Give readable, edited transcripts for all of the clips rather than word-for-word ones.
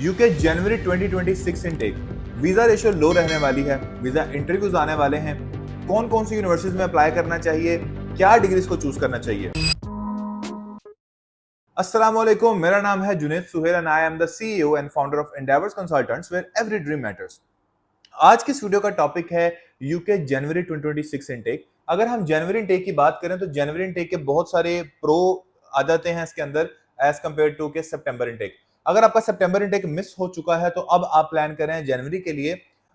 UK जनवरी 2026 intake. Visa ratio लो रहने वाली है, वीजा इंटरव्यूज आने वाले हैं। कौन कौन सी यूनिवर्सिटीज में अप्लाई करना चाहिए, क्या डिग्रीज को चूज करना चाहिए। अस्सलाम वालेकुम, मेरा नाम है Junaid Suhail and I am the CEO and founder of Endeavours Consultants where every dream matters. आज की इस वीडियो का टॉपिक है यूके जनवरी 2026 इनटेक। अगर हम जनवरी इनटेक की बात करें तो जनवरी इनटेक के बहुत सारे प्रो आ जाते हैं इसके अंदर एज कंपेयर टू के सितंबर इनटेक। अगर आपका सितंबर इनटेक मिस हो चुका है तो अब आप प्लान कर रहे हैं जनवरी के लिए,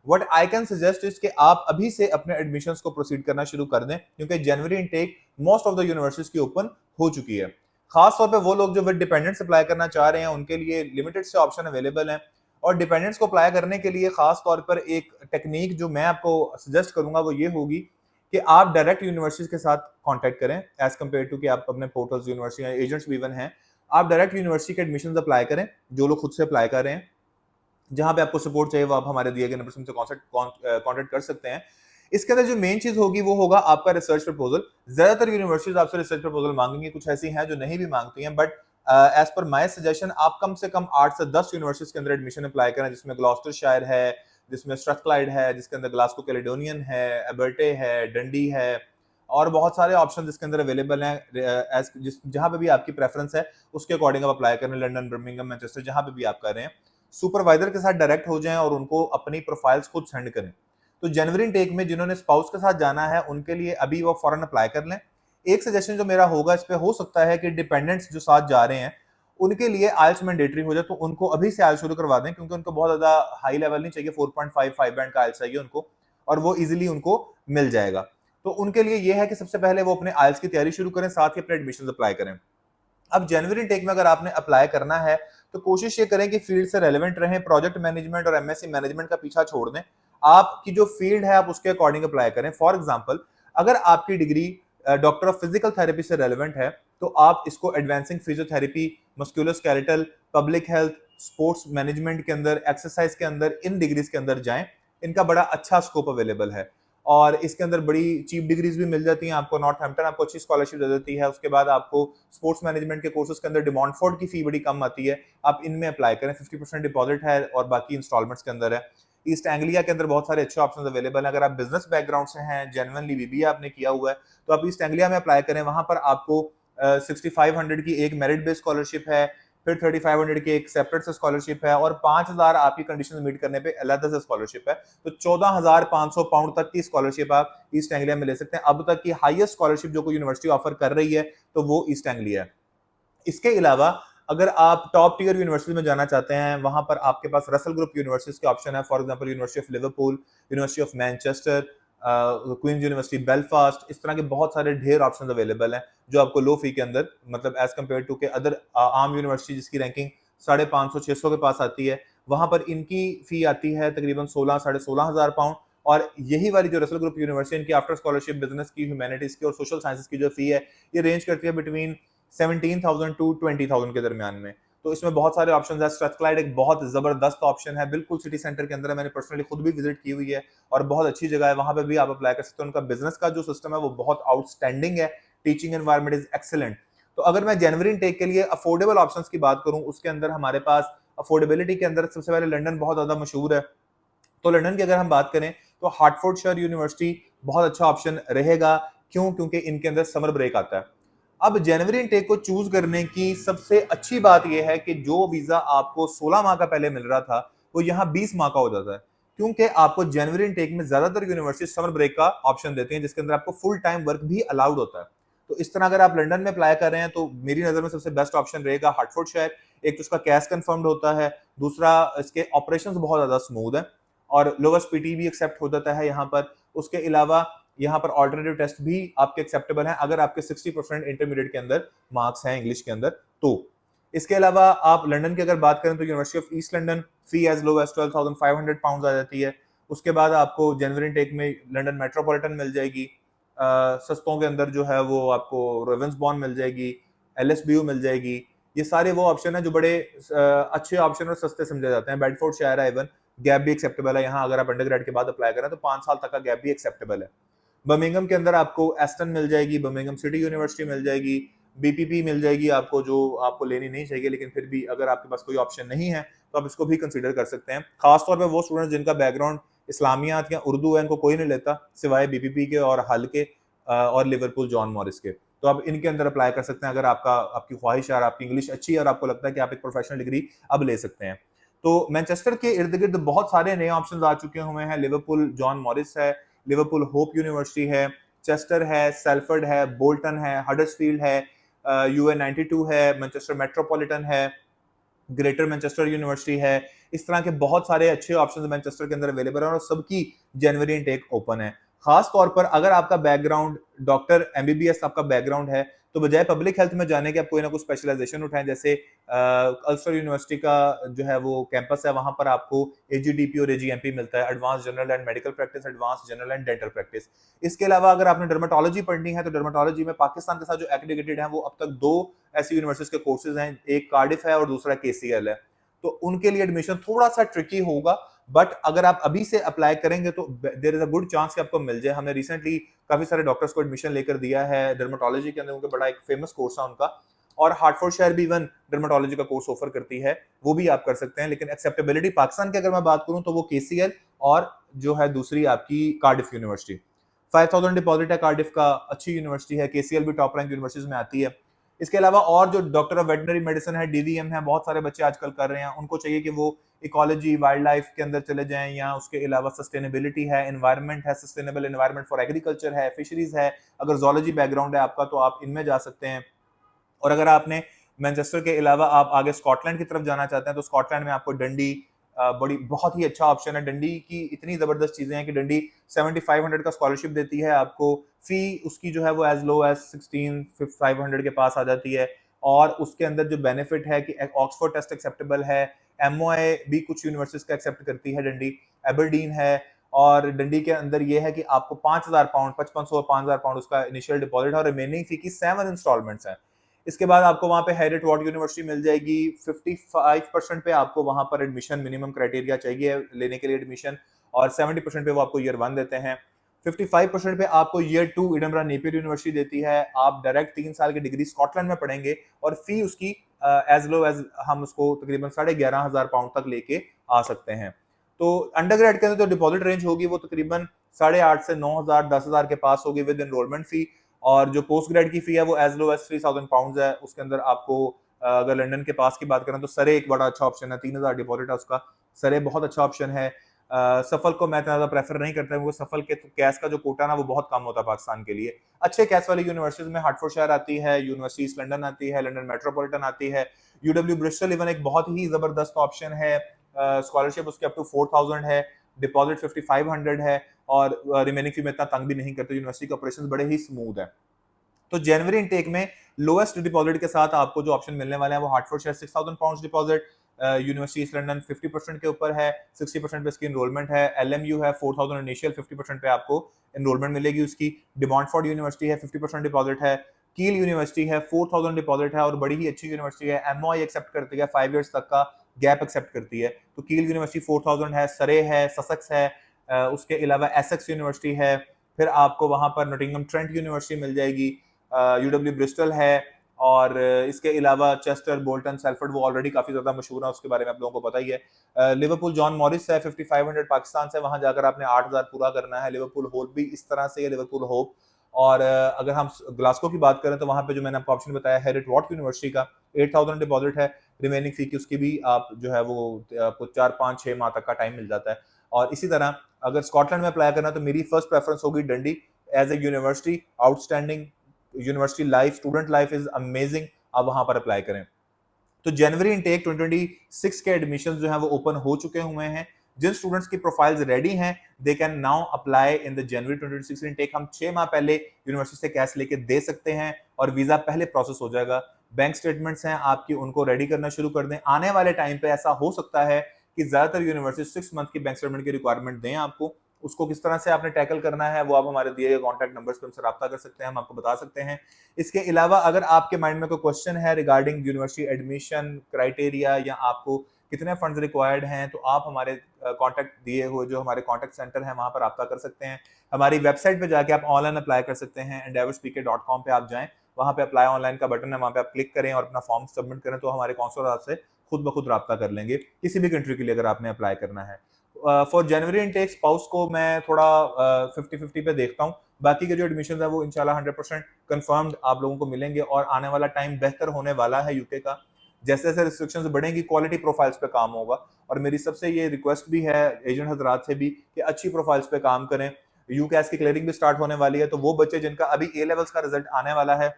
what I can suggest is कि आप अभी से अपने एडमिशंस को प्रोसीड करना शुरू कर दें, क्योंकि January intake most of the universities की ओपन हो चुकी है। खास तौर पे वो लोग जो विद डिपेंडेंट्स अप्लाई करना चाह रहे हैं उनके लिए लिमिटेड से ऑप्शन अवेलेबल हैं। और डिपेंडेंट्स को अप्लाई करने के लिए खास तौर पर एक टेक्निक जो मैं आपको सजेस्ट करूंगा वो ये होगी कि आप डायरेक्ट यूनिवर्सिटीज के साथ कांटेक्ट करें एज कंपेयर टू कि आप अपने पोर्टल्स यूनिवर्सिटी एजेंट्स भी इवन हैं। आप डायरेक्ट यूनिवर्सिटी के एडमिशन अप्लाई करें, जो लोग खुद से अप्लाई कर रहे हैं। जहां पे आपको सपोर्ट चाहिए वो आप हमारे दिए गए नंबर से कॉन्टेक्ट कर सकते हैं। इसके अंदर जो मेन चीज होगी वो होगा आपका रिसर्च प्रपोजल। ज्यादातर यूनिवर्सिटीज आपसे रिसर्च प्रपोजल मांगेंगी, कुछ ऐसी हैं जो नहीं भी मांगती हैं, but as per my suggestion आप कम से कम 8 से 10 यूनिवर्सिटीज के अंदर एडमिशन अप्लाई करें, जिसमें ग्लॉस्टरशायर है, जिसमें स्ट्रथक्लाइड है, जिसके अंदर ग्लासगो कैलेडोनियन है, एबर्टे है, डंडी है, और बहुत सारे ऑप्शन इसके अंदर अवेलेबल हैं। एज जहां पे भी आपकी प्रेफरेंस है उसके अकॉर्डिंग आप अप्लाई करें, लंदन, बर्मिंघम, मैनचेस्टर, जहां पे भी आप कर रहे हैं। सुपरवाइजर के साथ डायरेक्ट हो जाएं और उनको अपनी प्रोफाइल्स खुद सेंड करें। तो जनवरी इनटेक में जिन्होंने स्पाउस के साथ जाना है उनके लिए अभी वो फौरन अप्लाई कर लें। एक सजेशन जो मेरा होगा इस पे हो सकता है कि डिपेंडेंट्स जो साथ जा रहे हैं उनके लिए आइल्स मैंडेटरी हो जाए, तो उनको अभी से आइल्स शुरू करवा दें, क्योंकि उनको बहुत ज्यादा हाई लेवल नहीं चाहिए, 4.55 बैंड का आइल्स चाहिए उनको, और वो इजीली उनको मिल जाएगा। तो उनके लिए ये है कि सबसे पहले वो अपने आइल्स की तैयारी शुरू करें, साथ ही अपने एडमिशन अप्लाई करें। अब जनवरी इनटेक में अगर आपने अप्लाई करना है तो कोशिश ये करें कि फील्ड से रेलेवेंट रहें, प्रोजेक्ट मैनेजमेंट और एमएससी मैनेजमेंट का पीछा छोड़ दें। आपकी जो फील्ड है आप उसके अकॉर्डिंग अप्लाई करें। फॉर एग्जांपल, अगर आपकी degree doctor of physical therapy से रेलेवेंट है तो आप इसको advancing physiotherapy, musculoskeletal, public health, sports management के अंदर, एक्सरसाइज के अंदर, इन डिग्रीज के अंदर जाएं। इनका बड़ा अच्छा स्कोप अवेलेबल है और इसके अंदर बड़ी चीप डिग्रीज भी मिल जाती हैं आपको। नॉर्थहैम्पटन आपको अच्छी स्कॉलरशिप दे देती है। उसके बाद आपको स्पोर्ट्स मैनेजमेंट के कोर्सेज के अंदर डिमॉन्टफोर्ड की फी बड़ी कम आती है, आप इनमें अप्लाई करें। 50% डिपॉजिट है और बाकी इंस्टॉलमेंट्स के अंदर है। ईस्ट एंग्लिया के अंदर बहुत सारे अच्छे ऑप्शन अवेलेबल हैं। अगर आप बिजनेस बैकग्राउंड से हैं, जेन्युइनली बीबीए आपने किया हुआ है, तो आप ईस्ट एंग्लिया में अप्लाई करें। वहां पर आपको 6500 की एक मेरिट बेस्ड स्कॉलरशिप है, फिर 3500 की एक सेपरेट से स्कॉलरशिप है, और 5000 आपकी कंडीशन मीट करने पे अलग से स्कॉलरशिप है। तो 14500 पाउंड तक की स्कॉलरशिप आप ईस्ट एंग्लिया में ले सकते हैं। अब तक की हाईएस्ट स्कॉलरशिप जो कोई यूनिवर्सिटी ऑफर कर रही है तो वो ईस्ट एंग्लिया है। इसके अलावा अगर आप टॉप टियर यूनिवर्सिटी में जाना चाहते हैं, वहां पर आपके पास रसल ग्रुप यूनिवर्सिटीज के ऑप्शन है। For example, University of Liverpool, University of Manchester, Queen's University Belfast, इस तरह के बहुत सारे ढेर ऑप्शन अवेलेबल हैं जो आपको लो फी के अंदर, मतलब एज कम्पेयर टू के अदर आम यूनिवर्सिटी जिसकी रैंकिंग 550-600 के पास आती है, वहां पर इनकी फी आती है तकरीबन 16-16,500 पाउंड। और यही वाली जो रसल ग्रुप यूनिवर्सिटी, इनकी आफ्टर स्कॉलरशिप बिजनेस की, ह्यूमैनिटीज की और सोशल साइंसेज की जो फी है ये रेंज करती है बिटवीन 17,000 टू 20,000 के दरमियान में। तो इसमें बहुत सारे ऑप्शन है। स्ट्रथक्लाइड एक बहुत जबरदस्त ऑप्शन है, बिल्कुल सिटी सेंटर के अंदर है। मैंने पर्सनली खुद भी विजिट की हुई है और बहुत अच्छी जगह है, वहां पे भी आप अप्लाई कर सकते हो। उनका बिजनेस का जो सिस्टम है वो बहुत आउटस्टैंडिंग है, टीचिंग एनवायरनमेंट इज एक्सीलेंट। तो अगर मैं जनवरी इनटेक के लिए अफोर्डेबल ऑप्शंस की बात करूं, उसके अंदर हमारे पास अफोर्डेबिलिटी के अंदर सबसे पहले लंदन बहुत ज्यादा मशहूर है। तो लंदन की अगर हम बात करें तो हार्टफोर्डशायर यूनिवर्सिटी बहुत अच्छा ऑप्शन रहेगा। क्यों? क्योंकि इनके अंदर समर ब्रेक आता है। अब जनवरी इनटेक को चूज करने की सबसे अच्छी बात यह है कि जो वीजा आपको 16 माह का पहले मिल रहा था वो यहाँ 20 माह का हो जाता है, क्योंकि आपको जनवरी इनटेक में ज्यादातर यूनिवर्सिटी समर ब्रेक का ऑप्शन देती हैं, जिसके अंदर आपको फुल टाइम वर्क भी अलाउड होता है। तो इस तरह अगर आप लंदन में अप्लाई कर रहे हैं तो मेरी नजर में सबसे बेस्ट ऑप्शन रहेगा हार्टफोर्डशायर। एक तो उसका कैश कंफर्म्ड होता है, दूसरा इसके ऑपरेशंस बहुत ज्यादा स्मूथ है और लोवेस्ट पीटी भी एक्सेप्ट हो जाता है यहाँ पर। उसके अलावा यहाँ पर ऑल्टरनेटिव टेस्ट भी आपके एक्सेप्टेबल हैं अगर आपके 60% इंटरमीडिएट के अंदर मार्क्स हैं इंग्लिश के अंदर। तो इसके अलावा आप लंदन की अगर बात करें तो university of East London fee as low as 12,500 pound आ जाती है। उसके बाद आपको जनवरी टेक में लंदन मेट्रोपॉलिटन मिल जाएगी। सस्तों के अंदर जो है वो आपको रेवेंसबॉर्न मिल जाएगी, एलएसबीयू मिल जाएगी। ये सारे वो ऑप्शन है जो बड़े अच्छे ऑप्शन और सस्ते समझे जाते हैं। बेडफोर्डशायर है, इवन गैप भी एक्सेप्टेबल है यहाँ। अगर आप अंडरग्रेड के बाद अप्लाई करें तो 5 साल तक का गैप भी एक्सेप्टेबल है। बर्मिंघम के अंदर आपको एस्टन मिल जाएगी, बर्मिंघम सिटी यूनिवर्सिटी मिल जाएगी, बीपीपी मिल जाएगी आपको, जो आपको लेनी नहीं चाहिए, लेकिन फिर भी अगर आपके पास कोई ऑप्शन नहीं है तो आप इसको भी कंसीडर कर सकते हैं। खासतौर पर वो स्टूडेंट जिनका बैकग्राउंड इस्लामियात या उर्दू है, इनको कोई नहीं लेता सिवाय बीपीपी के और हल के और लिवरपूल जॉन मॉरिस के, तो आप इनके अंदर अप्लाई कर सकते हैं अगर आपकी ख्वाहिश है और आपकी इंग्लिश अच्छी है और आपको लगता है कि आप एक प्रोफेशनल डिग्री अब ले सकते हैं। तो मैनचेस्टर के इर्द गिर्द बहुत सारे नए ऑप्शंस आ चुके हुए हैं। लिवरपूल जॉन मॉरिस है, लिवरपूल होप यूनिवर्सिटी है, चेस्टर है, सेल्फर्ड है, बोल्टन है, हडर्सफील्ड है, UN92 है, मैनचेस्टर मेट्रोपॉलिटन है, ग्रेटर मैनचेस्टर यूनिवर्सिटी है। इस तरह के बहुत सारे अच्छे ऑप्शंस मैनचेस्टर के अंदर अवेलेबल हैं और सबकी जनवरी इनटेक ओपन है। खास तौर पर अगर आपका बैकग्राउंड डॉक्टर एमबीबीएस आपका बैकग्राउंड है, तो बजाय पब्लिक हेल्थ में जाने के आप कोई ना कोई स्पेशलाइजेशन उठाएं। जैसे अल्स्टर यूनिवर्सिटी का जो है वो कैंपस है, वहां पर आपको एजीडीपी और एजीएमपी मिलता है, advance general and medical practice, advance general and dental practice. इसके अलावा अगर आपने डर्मेटोलॉजी पढ़नी है, तो डर्मेटोलॉजी में पाकिस्तान के साथ जो एग्रीगेटेड है वो अब तक 2 ऐसी यूनिवर्सिटीज के कोर्सेज हैं, एक कार्डिफ है और दूसरा केसीएल है। तो उनके लिए एडमिशन थोड़ा सा ट्रिकी होगा, बट अगर आप अभी से अप्लाई करेंगे तो there is a good chance कि आपको मिल जाए। हमने रिसेंटली काफी सारे डॉक्टर्स को एडमिशन लेकर दिया है डर्मेटोलॉजी के अंदर, उनका बड़ा एक फेमस कोर्स है उनका, और हार्टफोर्डशायर भी इवन डर्मेटोलॉजी का कोर्स ऑफर करती है, वो भी आप कर सकते हैं। लेकिन एक्सेप्टेबिलिटी पाकिस्तान की अगर मैं बात करूं तो वो केसीएल और जो है दूसरी आपकी कार्डिफ यूनिवर्सिटी, 5000 डिपॉजिट है कार्डिफ का, अच्छी यूनिवर्सिटी है। केसीएल भी टॉप रैंक यूनिवर्सिटीज में आती है। इसके अलावा और जो डॉक्टर ऑफ वेटनरी मेडिसिन है, डीवीएम है, बहुत सारे बच्चे आजकल कर रहे हैं, उनको चाहिए कि वो इकोलॉजी वाइल्ड लाइफ के अंदर चले जाएं, या उसके अलावा सस्टेनेबिलिटी है, एनवायरनमेंट है, सस्टेनेबल एनवायरनमेंट फॉर एग्रीकल्चर है, फिशरीज है। अगर जोलॉजी बैकग्राउंड है आपका तो आप इनमें जा सकते हैं। और अगर आपने मैनचेस्टर के अलावा आप आगे स्कॉटलैंड की तरफ जाना चाहते हैं, तो स्कॉटलैंड में आपको डंडी बड़ी बहुत ही अच्छा ऑप्शन है। डंडी की इतनी जबरदस्त चीजें हैं कि डंडी 7500 का स्कॉलरशिप देती है आपको। फी उसकी जो है वो एज लो एज 16500 के पास आ जाती है। और उसके अंदर जो बेनिफिट है कि ऑक्सफोर्ड टेस्ट एक्सेप्टेबल है, एमओए भी कुछ यूनिवर्सिटीज का एक्सेप्ट करती है डंडी, एबरडीन है। और डंडी के अंदर ये है कि आपको 5000 पाउंड, 5500 और 5000 पाउंड उसका इनिशियल डिपॉजिट है और रिमेनिंग फी की 7 इंस्टॉलमेंट्स हैं। इसके बाद आपको वहां पे हैरिट वाट यूनिवर्सिटी मिल जाएगी। 55% पे आपको वहां पर एडमिशन मिनिमम क्राइटेरिया चाहिए लेने के लिए एडमिशन, और 70% पे वो आपको ईयर 1 देते हैं। 55% पे आपको ईयर 2 एडिनबरा नेपियर यूनिवर्सिटी देती है। आप डायरेक्ट 3 साल की डिग्री स्कॉटलैंड में पढ़ेंगे और फी उसकी एज लो एज हम उसको तकरीबन 11,500 पाउंड तक लेके आ सकते हैं। तो अंडर ग्रेड के अंदर जो डिपॉजिट रेंज होगी वो तकरीबन 8,500 से 9,000 10,000 के पास होगी विद एनरोलमेंट फी। और जो पोस्ट ग्रेड की फी है वो एज लो एज 3,000 पाउंड है। उसके अंदर आपको अगर लंदन के पास की बात करें तो सरे एक बड़ा अच्छा ऑप्शन है, 3,000 डिपॉजिट है उसका। सरे बहुत अच्छा ऑप्शन है। सफल को मैं ज्यादा प्रेफर नहीं करता हूँ, सफल के कैश का जो कोटा ना वो बहुत कम होता है पाकिस्तान के लिए। अच्छे कैश वाली यूनिवर्सिटीज में हार्टफोर्डशायर आती है, यूनिवर्सिटी ईस्ट लंदन आती है, लंदन मेट्रोपॉलिटन आती है, यूडब्ल्यू ब्रिस्टल इवन एक बहुत ही जबरदस्त ऑप्शन है। स्कॉलरशिप उसकी अप टू 4,000 है, डिपॉजिट 5500 है, और रिमेनिंग फी में इतना तंग भी नहीं करते। यूनिवर्सिटी के ऑपरेशन बड़े ही स्मूथ है। तो जनवरी इनटेक में लोएस्ट डिपॉजिट के साथ आपको जो ऑप्शन मिलने वाले हैं वो हार्टफोर्डशायर 6,000 pound deposit, university east London 50% के ऊपर है, 60% पे इसकी एनरोलमेंट है। एलएमयू है 4,000 इनिशियल, 50% पे आपको एनरोलमेंट मिलेगी उसकी। डिमॉन्टफोर्ड यूनिवर्सिटी है 50% डिपॉजिट है। कील यूनिवर्सिटी है 4,000 डिपॉजिट है और बड़ी ही अच्छी यूनिवर्सिटी है। एमओआई एक्सेप्ट करती है, 5 इयर्स तक का गैप एक्सेप्ट करती है। तो कील यूनिवर्सिटी 4,000 है। सरे है, ससेक्स है, उसके अलावा एसेक्स यूनिवर्सिटी है। फिर आपको वहां पर नोटिंगम ट्रेंट यूनिवर्सिटी मिल जाएगी, यूडब्ल्यू ब्रिस्टल है, और इसके अलावा चेस्टर, बोल्टन, सेल्फर्ड वो ऑलरेडी काफी ज्यादा मशहूर है, उसके बारे में आप लोगों को पता ही है। लिवरपूल जॉन मॉरिस है 5500 पाकिस्तान से, वहां जाकर आपने 8,000 पूरा करना है। लिवरपूल होप भी इस तरह से है, लिवरपूल होप। और अगर हम ग्लासगो की बात करें तो वहां पे जो मैंने आपको ऑप्शन बताया हेरिट वॉट यूनिवर्सिटी का 8,000 डिपॉजिट है, रिमेनिंग फी की उसकी भी आप जो है वो आपको 4 5 6 माह तक का टाइम मिल जाता है। और इसी तरह अगर स्कॉटलैंड में अप्लाई करना तो मेरी फर्स्ट प्रेफरेंस होगी Dundee as a university, outstanding university life, student life is amazing, आप वहां पर अप्लाई करें। तो जनवरी इनटेक 2026 के एडमिशन जो है वो ओपन हो चुके हुए हैं। जिन स्टूडेंट्स की प्रोफाइल्स रेडी हैं they can now apply in the January 2026 intake. हम 6 माह पहले यूनिवर्सिटी से कैश लेके दे सकते हैं और वीजा पहले प्रोसेस हो जाएगा। बैंक स्टेटमेंट्स हैं आपकी, उनको रेडी करना शुरू कर दें। आने वाले टाइम पे ऐसा हो सकता है कि ज्यादातर यूनिवर्सिटी 6 मंथ की बैंक स्टेटमेंट की रिक्वायरमेंट दें आपको। उसको किस तरह से आपने टैकल करना है वो आप हमारे दिए गए कॉन्टैक्ट नंबर्स पर हमसे रब्ता कर सकते हैं, हम आपको बता सकते हैं। इसके अलावा अगर आपके माइंड में कोई क्वेश्चन है रिगार्डिंग यूनिवर्सिटी एडमिशन क्राइटेरिया या आपको कितने फंड्स रिक्वायर्ड हैं, तो आप हमारे कॉन्टैक्ट दिए हुए जो हमारे कॉन्टैक्ट सेंटर है वहां पर रब्ता कर सकते हैं। हमारी वेबसाइट पे जाके आप ऑनलाइन अप्लाई कर सकते हैं, endeavorspk.com पे आप जाएं, वहां पे अप्लाई ऑनलाइन का बटन है, वहां पे आप क्लिक करें और अपना फॉर्म सबमिट करें तो हमारे काउंसलर आपसे खुद ब खुद रब्ता कर लेंगे किसी भी कंट्री के लिए अगर आपने अप्लाई करना है। फॉर जनवरी इनटेक स्पाउस को मैं थोड़ा 50-50 पे देखता हूँ। बाकी के जो एडमिशन है वो इंशाल्लाह 100% कंफर्म्ड आप लोगों को मिलेंगे और आने वाला टाइम बेहतर होने वाला है यूके का। जैसे जैसे रिस्ट्रिक्शंस बढ़ेंगी क्वालिटी प्रोफाइल्स पे काम होगा और मेरी सबसे ये रिक्वेस्ट भी है एजेंट हजरात से भी कि अच्छी प्रोफाइल्स पे काम करें। यूकैस की क्लियरिंग भी स्टार्ट होने वाली है, तो वो बच्चे जिनका अभी ए लेवल्स का रिजल्ट आने वाला है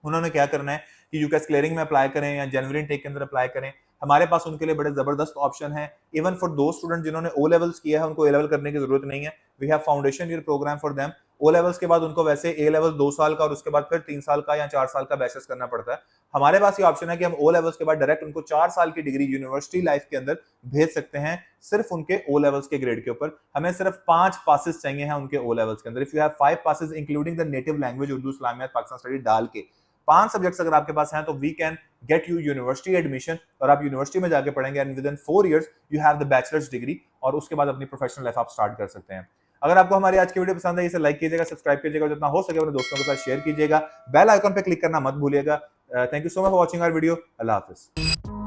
उन्होंने क्या करना है कि यूकेस क्लियरिंग में अप्लाई करें या जनवरी टेक के अंदर अप्लाई करें। हमारे पास उनके लिए बड़े जबरदस्त ऑप्शन है। इवन फॉर दो स्टूडेंट जिन्होंने ओ लेवल्स किया है उनको ए लेवल करने की जरूरत नहीं है। We have foundation year program for them. O levels के बाद उनको वैसे ए लेवल 2 साल का और उसके बाद फिर 3 साल का या 4 साल का बैचेस करना पड़ता है। हमारे पास ये ऑप्शन है कि हम ओ लेवल्स के बाद डायरेक्ट उनको 4 साल की डिग्री यूनिवर्सिटी लाइफ के अंदर भेज सकते हैं सिर्फ उनके ओ लेवल्स के ग्रेड के ऊपर। हमें सिर्फ 5 पासिस चाहिए हैं उनके ओ लेवल्स के अंदर। If you have 5 passes including the native language Urdu Islamiyat Pakistan study डाल के 5 सब्जेक्ट्स अगर आपके पास हैं तो we can get you university admission और आप यूनिवर्सिटी में जाके पढ़ेंगे and within 4 years you have the bachelor's degree और उसके बाद अपनी प्रोफेशनल लाइफ आप स्टार्ट कर सकते हैं। अगर आपको हमारी आज की वीडियो पसंद है इसे लाइक कीजिएगा, सब्सक्राइब कीजिएगा, जितना हो सके अपने दोस्तों के साथ शेयर कीजिएगा, बेल आइकन पे क्लिक करना मत भूलिएगा। Thank you so much for watching our video. अल्लाह हाफिज।